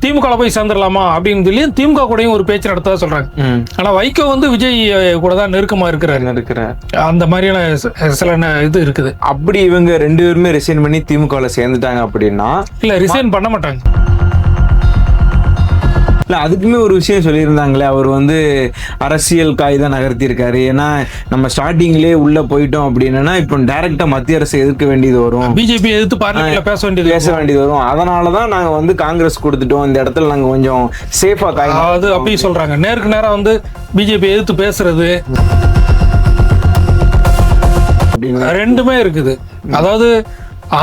திமுக போய் சேர்ந்துடலாமா அப்படின்னு சொல்லி திமுக கூடயும் ஒரு பேச்சு நடத்ததா சொல்றாங்க. ஆனா வைகோ வந்து விஜய் கூட தான் நெருக்கமா இருக்கிறாரு. அந்த மாதிரியான சில இது இருக்குது. அப்படி இவங்க 2 பேருமே ரிசைன் பண்ணி திமுகவில் சேர்ந்துட்டாங்க அப்படின்னா இல்ல ரிசைன் பண்ண மாட்டாங்க. இல்லை, அதுக்குமே ஒரு விஷயம் சொல்லியிருந்தாங்களே, அவர் வந்து அரசியல் காய்தான் நகர்த்தியிருக்காரு. ஏன்னா நம்ம ஸ்டார்டிங்லேயே உள்ள போயிட்டோம் அப்படின்னா இப்போ டைரக்டா மத்திய அரசை எதிர்க்க வேண்டியது வரும், பிஜேபி எதிர்த்து பார்லிமெண்ட்ல பேச வேண்டியது வரும். அதனால தான் நாங்கள் வந்து காங்கிரஸ் கொடுத்துட்டோம், இந்த இடத்துல நாங்கள் கொஞ்சம் சேஃபா காய் அது அப்படி சொல்றாங்க. நேருக்கு நேரம் வந்து பிஜேபி எதிர்த்து பேசுறது ரெண்டுமே இருக்குது. அதாவது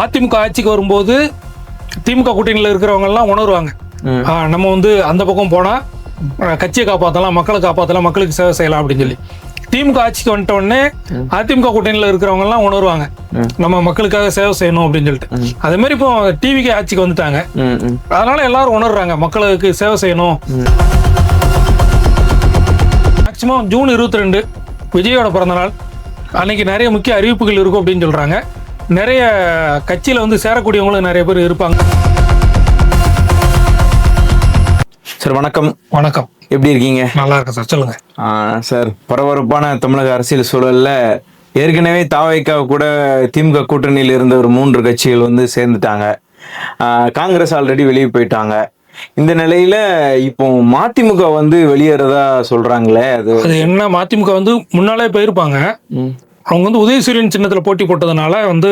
அதிமுக ஆட்சிக்கு வரும்போது திமுக கூட்டணியில் இருக்கிறவங்க எல்லாம் உணர்வாங்க, நம்ம வந்து அந்த பக்கம் போனா கட்சியை காப்பாற்றலாம், மக்களை காப்பாற்றலாம், மக்களுக்கு சேவை செய்யலாம் அப்படின்னு சொல்லி. திமுக ஆட்சிக்கு வந்துட்ட உடனே அதிமுக கூட்டணியில் இருக்கிறவங்க எல்லாம் உணர்வாங்க, நம்ம மக்களுக்காக சேவை செய்யணும் அப்படின்னு சொல்லிட்டு. அதே மாதிரி இப்போ டிவிக்கு ஆட்சிக்கு வந்துட்டாங்க, அதனால எல்லாரும் உணர்றாங்க மக்களுக்கு சேவை செய்யணும். மேக்சிமம் ஜூன் 22 விஜயோட பிறந்தநாள் அன்னைக்கு நிறைய முக்கிய அறிவிப்புகள் இருக்கும் அப்படின்னு சொல்றாங்க. நிறைய கட்சியில வந்து சேரக்கூடியவங்களும் நிறைய பேர் இருப்பாங்க. சார் வணக்கம். வணக்கம், எப்படி இருக்கீங்க? நல்லா இருக்கேன் சார், சொல்லுங்க. சார், பரபரப்பான தமிழக அரசியல் சூழல்ல ஏற்கனவே தாவைக்கா கூட திமுக கூட்டணியில் இருந்த ஒரு 3 கட்சிகள் வந்து சேர்ந்துட்டாங்க. காங்கிரஸ் ஆல்ரெடி வெளியே போயிட்டாங்க. இந்த நிலையில இப்போ மதிமுக வந்து வெளியேறதா சொல்றாங்களே, அது என்ன? மதிமுக வந்து முன்னாலே போயிருப்பாங்க. அவங்க வந்து உதயசூரியன் சின்னத்துல போட்டி போட்டதுனால வந்து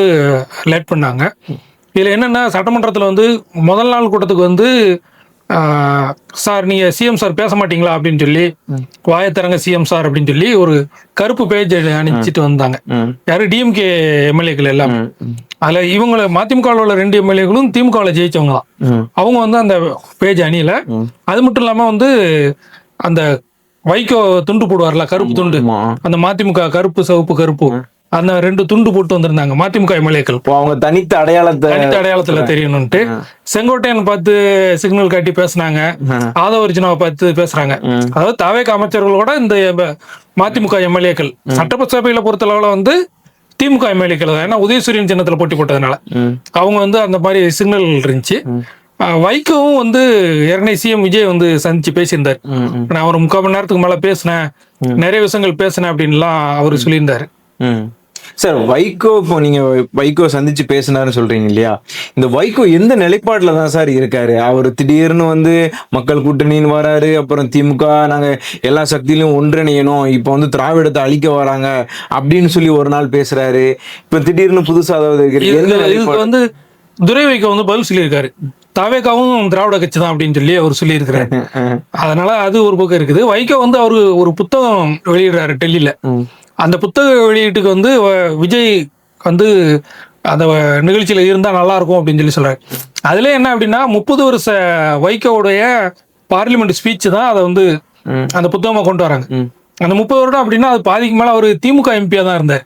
லேட் பண்ணாங்க. இதுல என்னன்னா, சட்டமன்றத்துல வந்து முதல் நாள் கூட்டத்துக்கு வந்து சார் நீங்க சிஎம் சார் பேச மாட்டீங்களா அப்படின்னு சொல்லி, வாயத்திறங்க சிஎம் சார் அப்படின்னு சொல்லி ஒரு கருப்பு பேஜ் அனுப்பிச்சிட்டு வந்தாங்க. யாரு? டிஎம்கே எம்எல்ஏக்கள் எல்லாம். அதுல இவங்களை மதிமுகவில் உள்ள 2 எம்எல்ஏக்களும் திமுகவில் ஜெயிச்சவங்க தான். அவங்க வந்து அந்த பேஜ் அணியில. அது மட்டும் இல்லாம வந்து அந்த வைகோ துண்டு போடுவார்ல, கருப்பு துண்டு, அந்த மதிமுக கருப்பு சிவப்பு கருப்பு, அந்த 2 துண்டு போட்டு வந்திருந்தாங்க மதிமுக எம்எல்ஏக்கள். அவங்க தனித்த அடையாளத்துல தெரியணும்ட்டு செங்கோட்டையன் பார்த்து சிக்னல் காட்டி பேசினாங்க, ஆதவர்ஜுனாவை பார்த்து பேசுறாங்க. அதாவது தாவேக அமைச்சர்களோட இந்த மதிமுக எம்எல்ஏக்கள் சட்டசபையில பொறுத்தளவுல வந்து திமுக எம்எல்ஏக்கள் தான். ஏன்னா உதயசூரியன் சின்னத்துல போட்டி போட்டதுனால அவங்க வந்து அந்த மாதிரி சிக்னல் இருந்துச்சு. வைகோவும் வந்து ஏற்கனவே சிஎம் விஜய் வந்து சந்திச்சு பேசியிருந்தாரு. நான் ஒரு 3/4 மணி நேரத்துக்கு மேல பேசினேன், நிறைய விஷயங்கள் பேசினேன் அப்படின்லாம் அவரு சொல்லியிருந்தாரு. சார், வைகோ இப்போ நீங்க வைகோ சந்திச்சு பேசினாருன்னு சொல்றீங்க இல்லையா, இந்த வைகோ எந்த நிலைப்பாட்டுல தான் சார் இருக்காரு? அவர் திடீர்னு வந்து மக்கள் கூட்டணின்னு வராரு, அப்புறம் திமுக நாங்க எல்லா சக்தியிலும் ஒன்றிணையணும், இப்போ வந்து திராவிடத்தை அழிக்க வராங்க அப்படின்னு சொல்லி ஒரு நாள் பேசுறாரு. இப்ப திடீர்னு புதுசா இதுக்கு வந்து துரை வைகோ வந்து பதில் சொல்லியிருக்காரு, தாவேகாவும் திராவிட கட்சி தான் அப்படின்னு சொல்லி அவர் சொல்லியிருக்கிறாரு. அதனால அது ஒரு பக்கம் இருக்குது. வைகோ வந்து அவரு ஒரு புத்தகம் வெளியிடுறாரு டெல்லியில. அந்த புத்தக வெளியீட்டுக்கு வந்து விஜய் வந்து அந்த நிகழ்ச்சியில இருந்தா நல்லா இருக்கும் அப்படின்னு சொல்லி சொல்றாரு. அதுல என்ன அப்படின்னா, 30 வருஷ வைகோவுடைய பார்லிமெண்ட் ஸ்பீச் தான் அதை வந்து அந்த புத்தகமா கொண்டு வராங்க. அந்த 30 வருடம் அப்படின்னா அது பாதிக்கு மேல அவர் திமுக எம்பியா தான் இருந்தார்.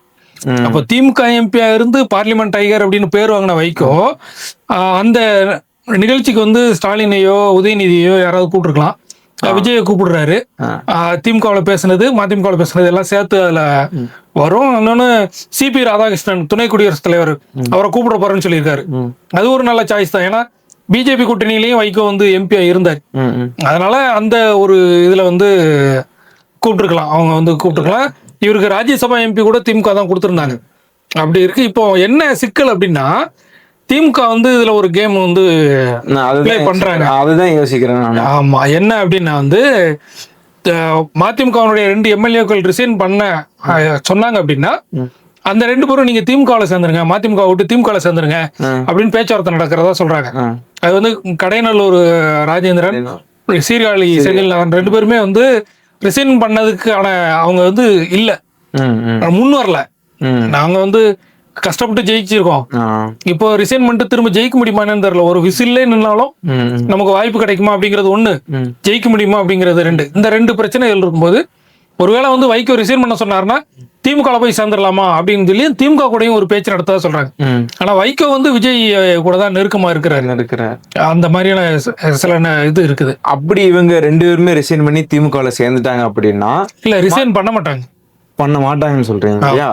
அப்போ திமுக எம்பியா இருந்து பார்லிமெண்ட் டைகர் அப்படின்னு பேர் வாங்கின வைகோ அந்த நிகழ்ச்சிக்கு வந்து ஸ்டாலினையோ உதயநிதியோ யாராவது கூப்பிட்டுருக்கலாம். விஜயை கூப்பிடுறாரு. திமுகவில் பேசுனது மதிமுகவில் பேசுனது எல்லாம் சேர்த்து அதுல வரும். இன்னொன்னு சிபி ராதாகிருஷ்ணன் துணை குடியரசுத் தலைவர், அவரை கூப்பிட போறேன்னு சொல்லியிருக்காரு. அது ஒரு நல்ல சாய்ஸ் தான். ஏன்னா பிஜேபி கூட்டணியிலையும் வைகோ வந்து எம்பியா இருந்தார். அதனால அந்த ஒரு இதுல வந்து கூப்பிட்டுருக்கலாம், அவங்க வந்து கூப்பிட்டுருக்கலாம். இவருக்கு ராஜ்யசபா எம்பி கூட திமுக தான் கொடுத்துருந்தாங்க. அப்படி இருக்கு. இப்போ என்ன சிக்கல் அப்படின்னா, திமுக வந்து இதுல ஒரு கேம் வந்து ப்ளே பண்றாங்க. அதுதான் யோசிக்கிறேன். ஆமா, என்ன அப்படின்னா வந்து மதிமுகவுடைய 2 எம்எல்ஏக்கள் ரிசைன் பண்ண சொன்னாங்க அப்படின்னா, அந்த 2 பேரும் நீங்க திமுகவில் சேர்ந்துருங்க, மதிமுக விட்டு திமுகவில் சேர்ந்துருங்க அப்படின்னு பேச்சுவார்த்தை நடக்கிறதா சொல்றாங்க. அது வந்து கடைநல்லூர் ராஜேந்திரன், சீர்காழி செந்தில் 2 பேருமே வந்து ரிசைன் பண்ணதுக்கான அவங்க வந்து இல்ல, முன் வரல. நாங்க வந்து கஷ்டப்பட்டு ஜெயிச்சிருக்கோம், இப்போ ரிசைன் பண்ணிட்டு திரும்ப ஜெயிக்க முடியுமான்னு தெரியல. ஒரு விசில்லே நின்னாலும் நமக்கு வாய்ப்பு கிடைக்குமா அப்படிங்கிறது ஒண்ணு, ஜெயிக்க முடியுமா அப்படிங்கிறது 2. இந்த 2 பிரச்சனைகள் இருக்கும்போது ஒருவேளை வந்து வைகோ ரிசைன் பண்ண சொன்னாருன்னா திமுக போய் சேர்ந்துடலாமா அப்படின்னு சொல்லி திமுக கூடயும் ஒரு பேச்சு நடத்ததா சொல்றாங்க. ஆனா வைகோ வந்து விஜய் கூட தான் நெருக்கமா இருக்கிறாரு. அந்த மாதிரியான சில இது இருக்குது. அப்படி இவங்க 2 பேருமே ரிசைன் பண்ணி திமுகவில் சேர்ந்துட்டாங்க அப்படின்னா, இல்ல ரிசைன் பண்ண மாட்டாங்கன்னு சொல்றீங்க இல்லையா?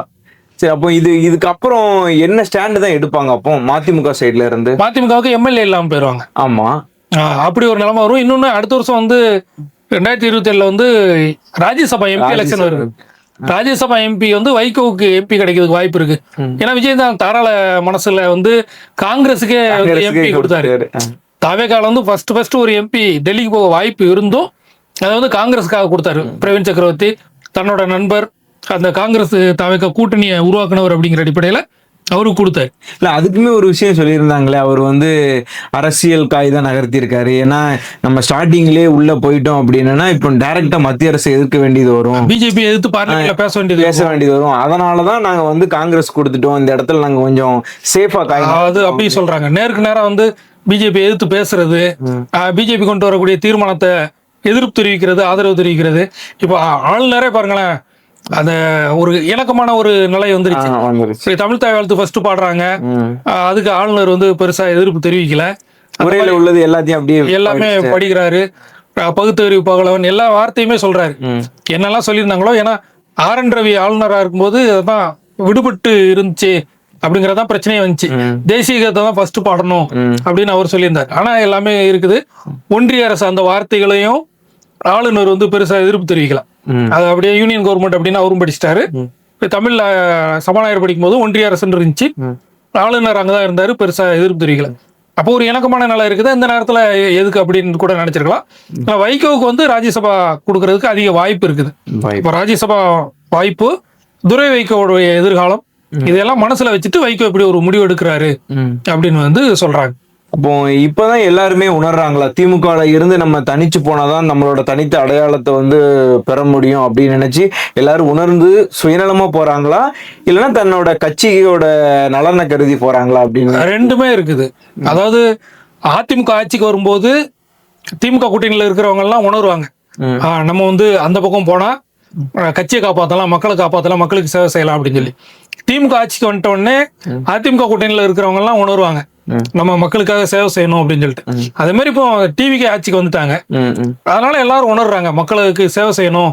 சரி, அப்போ இதுக்கு அப்புறம் என்ன ஸ்டாண்ட் தான் எடுப்பாங்க? அப்போ மதிமுக சைட்ல இருந்து மதிமுகவுக்கு எம்எல்ஏ இல்லாம போயிருவாங்க. ஆமா, அப்படி ஒரு நிலைமை வரும். இன்னொன்னு அடுத்த வருஷம் வந்து 2027 வந்து ராஜ்யசபா எம்பி எலெக்ஷன் வருது. ராஜ்யசபா எம்பி வந்து வைகோவுக்கு எம்பி கிடைக்கிறதுக்கு வாய்ப்பு இருக்கு. ஏன்னா விஜய் தான் தாராள மனசுல வந்து காங்கிரஸுக்கே எம்பி கொடுத்தாரு. தாவேகால வந்து ஃபர்ஸ்ட் ஒரு எம்பி டெல்லிக்கு போக வாய்ப்பு இருந்தும் அதை வந்து காங்கிரஸுக்காக கொடுத்தாரு. பிரவீன் சக்கரவர்த்தி தன்னோட நண்பர், அந்த காங்கிரஸ் தாவேகா கூட்டணியை உருவாக்குனவர் அப்படிங்கிற அடிப்படையில அவருக்கு கொடுத்தாரு. இல்ல அதுக்குமே ஒரு விஷயம் சொல்லியிருந்தாங்களே, அவர் வந்து அரசியல் காய்தான் நகர்த்தியிருக்காரு. ஏன்னா நம்ம ஸ்டார்டிங்லயே உள்ள போயிட்டோம் அப்படின்னா இப்போ டைரக்டா மத்திய அரசு எதிர்க்க வேண்டியது வரும், பிஜேபி எதிர்த்து பார்லிமெண்ட்ல பேச வேண்டியது வரும். அதனாலதான் நாங்க வந்து காங்கிரஸ் கொடுத்துட்டோம், இந்த இடத்துல நாங்க கொஞ்சம் சேஃபா அது அப்படி சொல்றாங்க. நேருக்கு நேரம் வந்து பிஜேபி எதிர்த்து பேசுறது, பிஜேபி கொண்டு வரக்கூடிய தீர்மானத்தை எதிர்ப்பு தெரிவிக்கிறது, ஆதரவு தெரிவிக்கிறது. இப்போ ஆளுநரே பாருங்களேன், அந்த ஒரு இணக்கமான ஒரு நிலை வந்துருச்சு. தமிழ் தாய் வாழ்த்து ஃபர்ஸ்ட் பாடுறாங்க, அதுக்கு ஆளுநர் வந்து பெருசா எதிர்ப்பு தெரிவிக்கல. உரையில உள்ளது எல்லாத்தையும் அப்படியே எல்லாமே படிக்கிறாரு. பகுத்தறிவு பகலவன் எல்லா வார்த்தையுமே சொல்றாரு, என்னெல்லாம் சொல்லியிருந்தாங்களோ. ஏன்னா RN ரவி ஆளுநரா இருக்கும்போது அதான் விடுபட்டு இருந்துச்சு அப்படிங்கறதான் பிரச்சனையே வந்துச்சு. தேசிய கீதத்தை தான் ஃபர்ஸ்ட் பாடணும் அப்படின்னு அவர் சொல்லியிருந்தார். ஆனா எல்லாமே இருக்குது. ஒன்றிய அரசு அந்த வார்த்தைகளையும் ஆளுநர் வந்து பெருசா எதிர்ப்பு தெரிவிக்கல. அது அப்படியே யூனியன் கவர்மெண்ட் அப்படின்னு அவரும் படிச்சிட்டாரு. தமிழ்ல சபாநாயகர் படிக்கும் போது ஒன்றிய அரசுன்னு இருந்துச்சு, ஆளுநர் அங்கதான் இருந்தாரு, பெருசா எதிர்ப்பு தெரிவிக்கல. அப்போ ஒரு இணக்கமான நிலை இருக்குது. இந்த நேரத்துல எதுக்கு அப்படின்னு கூட நினைச்சிருக்கலாம். வைகோவுக்கு வந்து ராஜ்யசபா கொடுக்கறதுக்கு அதிக வாய்ப்பு இருக்குது. இப்போ ராஜ்யசபா வாய்ப்பு, துரை வைகோவுடைய எதிர்காலம், இதெல்லாம் மனசுல வச்சுட்டு வைகோ இப்படி ஒரு முடிவு எடுக்கிறாரு அப்படின்னு வந்து சொல்றாங்க. அப்போ இப்பதான் எல்லாருமே உணர்றாங்களா, திமுக இருந்து நம்ம தனிச்சு போனாதான் நம்மளோட தனித்த அடையாளத்தை வந்து பெற முடியும் அப்படின்னு நினைச்சு எல்லாரும் உணர்ந்து சுயநலமா போறாங்களா, இல்லைன்னா தன்னோட கட்சியோட நலனை கருதி போறாங்களா அப்படின்னு? ரெண்டுமே இருக்குது. அதாவது அதிமுக ஆட்சிக்கு வரும்போது திமுக கூட்டணியில இருக்கிறவங்க எல்லாம் உணர்வாங்க, நம்ம வந்து அந்த பக்கம் போனா கட்சியை காப்பாத்தலாம், மக்களை காப்பாத்தலாம், மக்களுக்கு சேவை செய்யலாம் அப்படின்னு சொல்லி. திமுக ஆட்சிக்கு வந்துட்ட உடனே அதிமுக கூட்டணியில இருக்கிறவங்க எல்லாம் உணர்வாங்க, நம்ம மக்களுக்காக சேவை செய்யணும் அப்படின்னு சொல்லிட்டு. அதே மாதிரி இப்போ டிவிக்கு ஆட்சிக்கு வந்துட்டாங்க, அதனால எல்லாரும் உணர்றாங்க மக்களுக்கு சேவை செய்யணும்,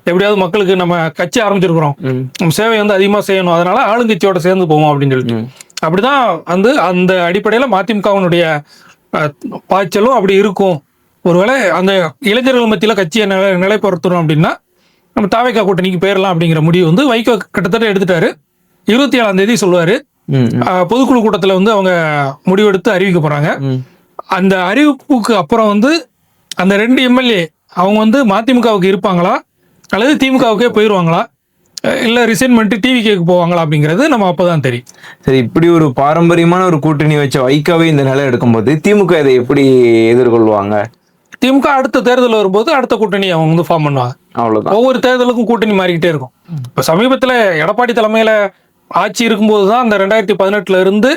எப்படியாவது மக்களுக்கு நம்ம கட்சி ஆரம்பிச்சிருக்கிறோம், நம்ம சேவை வந்து அதிகமா செய்யணும், அதனால ஆளுங்கட்சியோட சேர்ந்து போவோம் அப்படின்னு சொல்லிட்டு. அப்படிதான் வந்து அந்த அடிப்படையில மதிமுகவினுடைய பாய்ச்சலும் அப்படி இருக்கும். ஒருவேளை அந்த இளைஞர்கள் மத்தியில கட்சியை நிலைப்படுத்தணும் அப்படின்னா நம்ம தாவேகா கூட்டணிக்கு போயிடலாம் அப்படிங்கிற முடிவு வந்து வைகோ கிட்டத்தட்ட எடுத்துட்டாரு. 27ஆம் தேதி சொல்லுவாரு. பொதுக்குழு கூட்டத்துல வந்து அவங்க முடிவெடுத்து அறிவிக்க போறாங்க. அந்த அறிவிப்புக்கு அப்புறம் வந்து அந்த 2 MLA அவங்க வந்து மதிமுகவுக்கு இருப்பாங்களா அல்லது திமுகவுக்கே போயிருவாங்களா, இல்ல ரிசைன் பண்ணிட்டு டிவிகேக்கு போவாங்களா அப்படிங்கிறது நம்ம அப்பதான் தெரியும். சரி, இப்படி ஒரு பாரம்பரியமான ஒரு கூட்டணி வச்ச வைகோவை இந்த நிலை எடுக்கும்போது திமுக இதை எப்படி எதிர்கொள்வாங்க? திமுக அடுத்த தேர்தல் வரும்போது அடுத்த கூட்டணி அவங்க வந்து ஃபார்ம் பண்ணுவாங்க. அவ்வளவுதான். ஒவ்வொரு தேர்தலுக்கும் கூட்டணி மாறிக்கிட்டே இருக்கும். இப்ப சமீபத்துல எடப்பாடி தலைமையில ஆட்சி இருக்கும்போது தான் அந்த 2018 இருந்து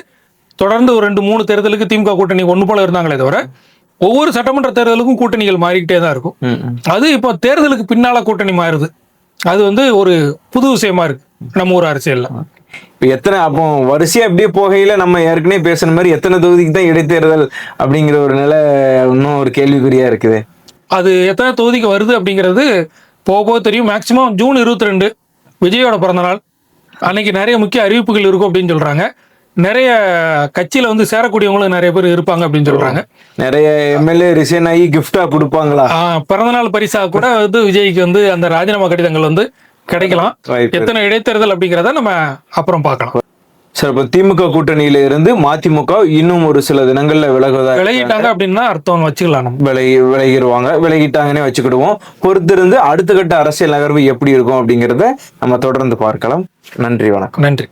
தொடர்ந்து ஒரு 2-3 தேர்தலுக்கு திமுக கூட்டணி ஒண்ணு போல இருந்தாங்களே தவிர ஒவ்வொரு சட்டமன்ற தேர்தலுக்கும் கூட்டணிகள் மாறிக்கிட்டே தான் இருக்கும். அது இப்போ தேர்தலுக்கு பின்னால கூட்டணி மாறுது. அது வந்து ஒரு புது விஷயமா இருக்கு நம்ம ஊர் அரசியல்ல. இப்ப எத்தனை அப்போ வரிசையா அப்படியே போகையில நம்ம ஏற்கனவே பேசுன மாதிரி எத்தனை தொகுதிக்கு தான் இடைத்தேர்தல் அப்படிங்கிற ஒரு நிலை இன்னும் ஒரு கேள்விக்குறியா இருக்குது. அது எத்தனை தொகுதிக்கு வருது அப்படிங்கிறது போக போக தெரியும். மேக்சிமம் ஜூன் 22 விஜயோட பிறந்தநாள் அன்னைக்கு நிறைய முக்கிய அறிவிப்புகள் இருக்கும் அப்படின்னு சொல்றாங்க. நிறைய கட்சியில வந்து சேரக்கூடியவங்களும் நிறைய பேர் இருப்பாங்க அப்படின்னு சொல்றாங்க. நிறைய MLA ரிசைன் ஆகி கிஃப்டா கொடுப்பாங்களா, பிறந்தநாள் பரிசா கூட வந்து விஜய்க்கு வந்து அந்த ராஜினாமா கடிதங்கள் வந்து கிடைக்கலாம். எத்தனை இடைத்தேர்தல் அப்படிங்கிறத நம்ம அப்புறம் பார்க்கலாம். சார், இப்போ திமுக கூட்டணியில இருந்து மதிமுக இன்னும் ஒரு சில தினங்கள்ல விலகிட்டாங்க அப்படின்னா அர்த்தம் வச்சுக்கலாம். விலகிட்டாங்கன்னே வச்சுக்கிடுவோம். பொறுத்திருந்து அடுத்த கட்ட அரசியல் நகர்வு எப்படி இருக்கும் அப்படிங்கிறத நம்ம தொடர்ந்து பார்க்கலாம். நன்றி, வணக்கம். நன்றி.